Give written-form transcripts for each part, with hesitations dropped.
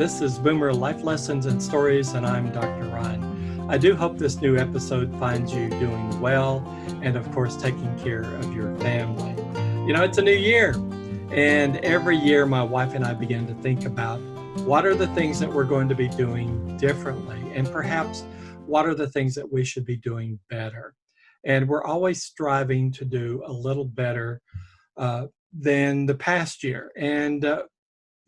This is Boomer Life Lessons and Stories, and I'm Dr. Ron. I do hope this new episode finds you doing well and, of course, taking care of your family. You know, it's a new year, and every year my wife and I begin to think about what are the things that we're going to be doing differently, and perhaps what are the things that we should be doing better. And we're always striving to do a little better than the past year. And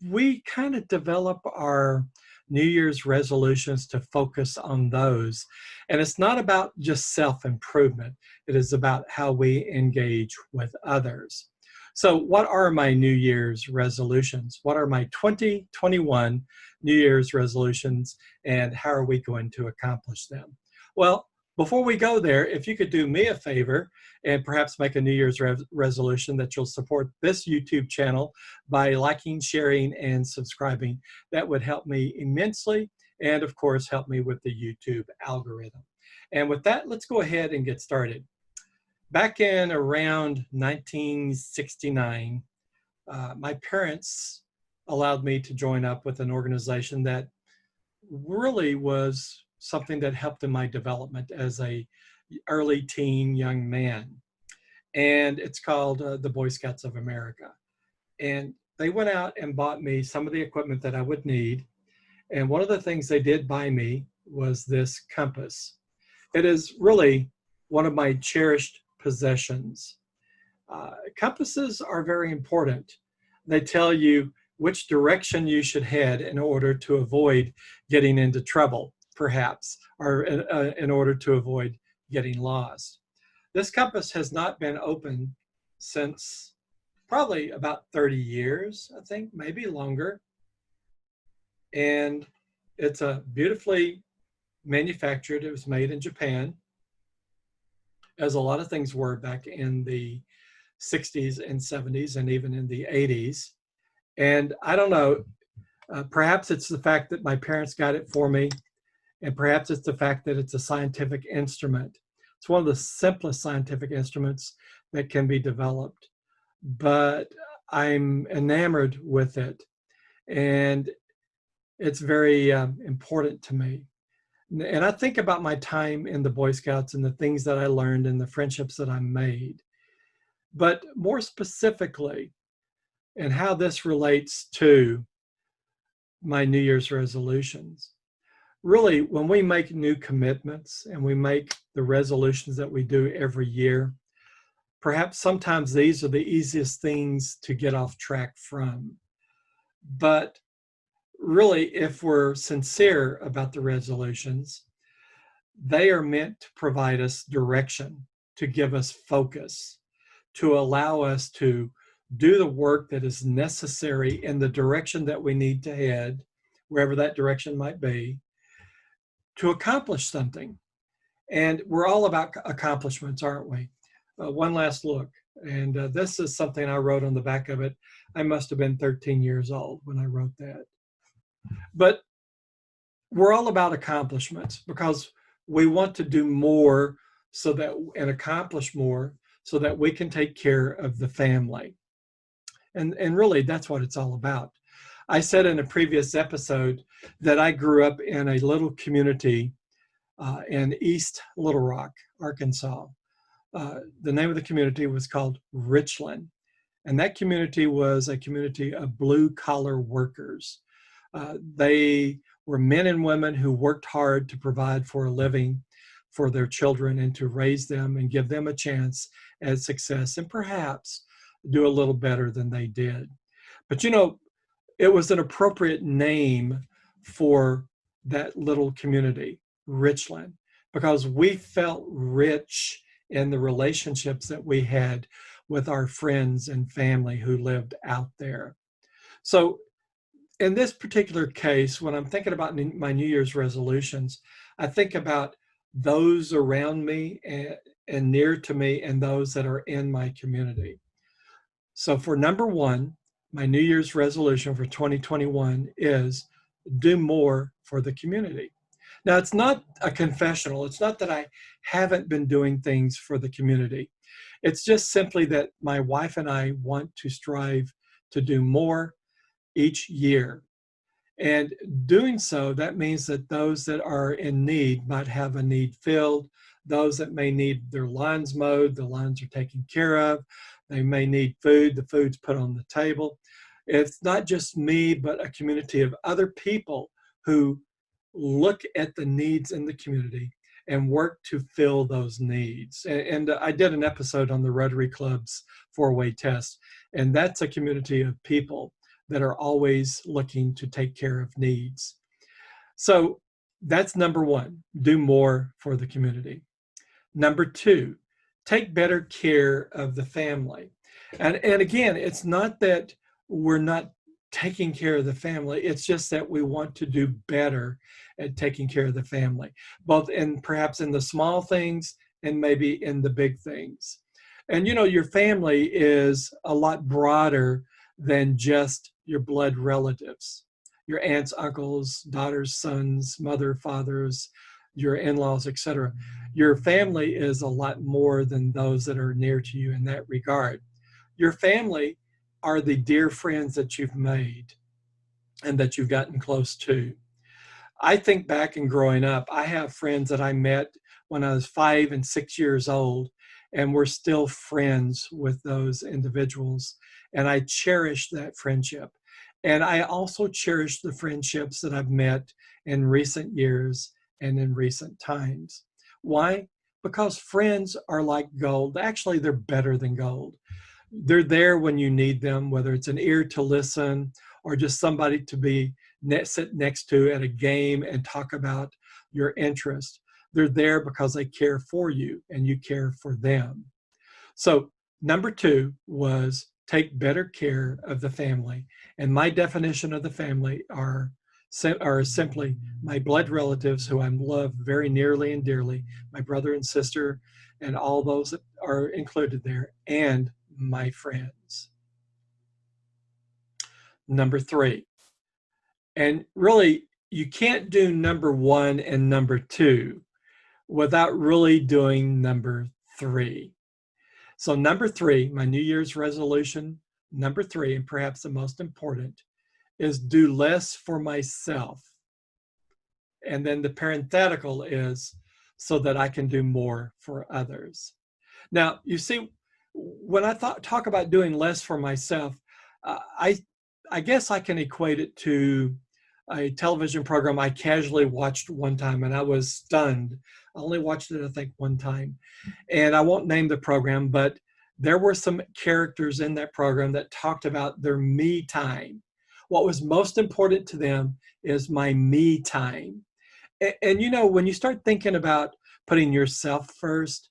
we kind of develop our New Year's resolutions to focus on those. And it's not about just self-improvement. It is about how we engage with others. So what are my New Year's resolutions? What are my 2021 New Year's resolutions, and how are we going to accomplish them? Well, before we go there, if you could do me a favor and perhaps make a New Year's resolution that you'll support this YouTube channel by liking, sharing, and subscribing, that would help me immensely and, of course, help me with the YouTube algorithm. And with that, let's go ahead and get started. Back in around 1969, my parents allowed me to join up with an organization that really was something that helped in my development as a early teen young man. And it's called the Boy Scouts of America. And they went out and bought me some of the equipment that I would need. And one of the things they did buy me was this compass. It is really one of my cherished possessions. Compasses are very important. They tell you which direction you should head in order to avoid getting into trouble, perhaps, or in order to avoid getting lost. This compass has not been open since probably about 30 years, I think, maybe longer. And it's a beautifully manufactured. It was made in Japan, as a lot of things were back in the 60s and 70s and even in the 80s. And I don't know, perhaps it's the fact that my parents got it for me, and perhaps it's the fact that it's a scientific instrument. It's one of the simplest scientific instruments that can be developed, but I'm enamored with it, and it's very important to me. And I think about my time in the Boy Scouts and the things that I learned and the friendships that I made. But more specifically, and how this relates to my New Year's resolutions. Really, when we make new commitments and we make the resolutions that we do every year, perhaps sometimes these are the easiest things to get off track from. But really, if we're sincere about the resolutions, they are meant to provide us direction, to give us focus, to allow us to do the work that is necessary in the direction that we need to head, wherever that direction might be, to accomplish something. And we're all about accomplishments, aren't we? One last look. And this is something I wrote on the back of it. I must have been 13 years old when I wrote that. But we're all about accomplishments because we want to do more so that and accomplish more so that we can take care of the family. And really, that's what it's all about. I said in a previous episode that I grew up in a little community in East Little Rock, Arkansas. The name of the community was called Richland. And that community was a community of blue-collar workers. They were men and women who worked hard to provide for a living for their children and to raise them and give them a chance at success and perhaps do a little better than they did. But you know, it was an appropriate name for that little community, Richland, because we felt rich in the relationships that we had with our friends and family who lived out there. So in this particular case, when I'm thinking about my New Year's resolutions, I think about those around me and near to me and those that are in my community. So for number one, my New Year's resolution for 2021 is do more for the community. Now, it's not a confessional. It's not that I haven't been doing things for the community. It's just simply that my wife and I want to strive to do more each year. And doing so, that means that those that are in need might have a need filled. Those that may need their lawns mowed, the lawns are taken care of. They may need food, the food's put on the table. It's not just me, but a community of other people who look at the needs in the community and work to fill those needs. And I did an episode on the Rotary Club's four-way test, and that's a community of people that are always looking to take care of needs. So that's number one, do more for the community. Number two, take better care of the family. And again, it's not that we're not taking care of the family, it's just that we want to do better at taking care of the family, both in perhaps in the small things and maybe in the big things. And your family is a lot broader than just your blood relatives, your aunts, uncles, daughters, sons, mother, fathers, your in-laws, etc. Your family is a lot more than those that are near to you in that regard. Your family are the dear friends that you've made and that you've gotten close to. I think back in growing up, I have friends that I met when I was 5 and 6 years old, and we're still friends with those individuals. And I cherish that friendship. And I also cherish the friendships that I've met in recent years and in recent times. Why? Because friends are like gold. Actually, they're better than gold. They're there when you need them, whether it's an ear to listen or just somebody to sit next to at a game and talk about your interest. They're there because they care for you and you care for them. So number two was take better care of the family. And my definition of the family are simply my blood relatives who I love very nearly and dearly, my brother and sister, and all those that are included there, and my friends. Number three, and really you can't do number one and number two without really doing number three. So number three, my New Year's resolution, number three, and perhaps the most important, is do less for myself. And then the parenthetical is so that I can do more for others. Now, you see, when I talk about doing less for myself, I guess I can equate it to a television program I casually watched one time, and I was stunned. I only watched it, I think, one time. And I won't name the program, but there were some characters in that program that talked about their me time. What was most important to them is my me time. And when you start thinking about putting yourself first,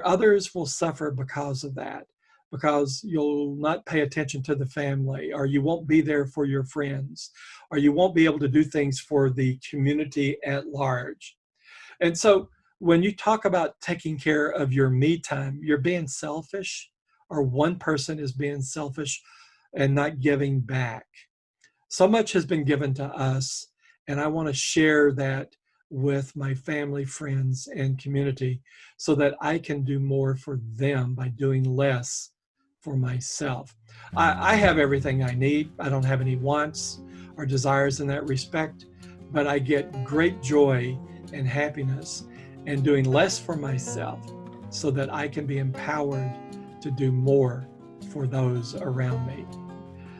others will suffer because of that, because you'll not pay attention to the family, or you won't be there for your friends, or you won't be able to do things for the community at large. And so when you talk about taking care of your me time, you're being selfish, or one person is being selfish and not giving back. So much has been given to us, and I want to share that with my family, friends, and community so that I can do more for them by doing less for myself. I have everything I need. I don't have any wants or desires in that respect, but I get great joy and happiness in doing less for myself so that I can be empowered to do more for those around me.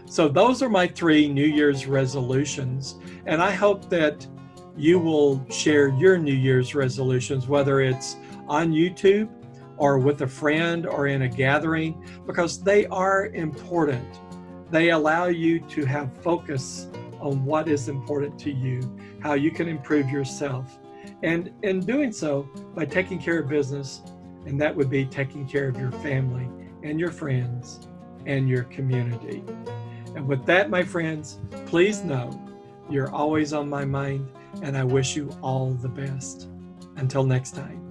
So those are my 3 New Year's resolutions, and I hope that you will share your New Year's resolutions, whether it's on YouTube or with a friend or in a gathering, because they are important. They allow you to have focus on what is important to you, how you can improve yourself. And in doing so, by taking care of business, and that would be taking care of your family and your friends and your community. And with that, my friends, please know you're always on my mind, and I wish you all the best. Until next time.